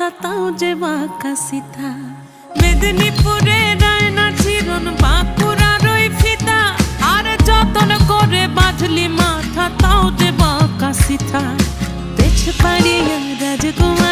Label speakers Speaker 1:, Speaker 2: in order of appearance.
Speaker 1: মাথা তাও যে বাঁকা সিথা। মেদিনীপুরে রায়না চিরন বাঁকুড়ার ওই ফিতা, আর যতন করে বাঁধলি মাথা তাও যে বাঁকা সিথা। পেছ পাড়িয়া রাজকুমার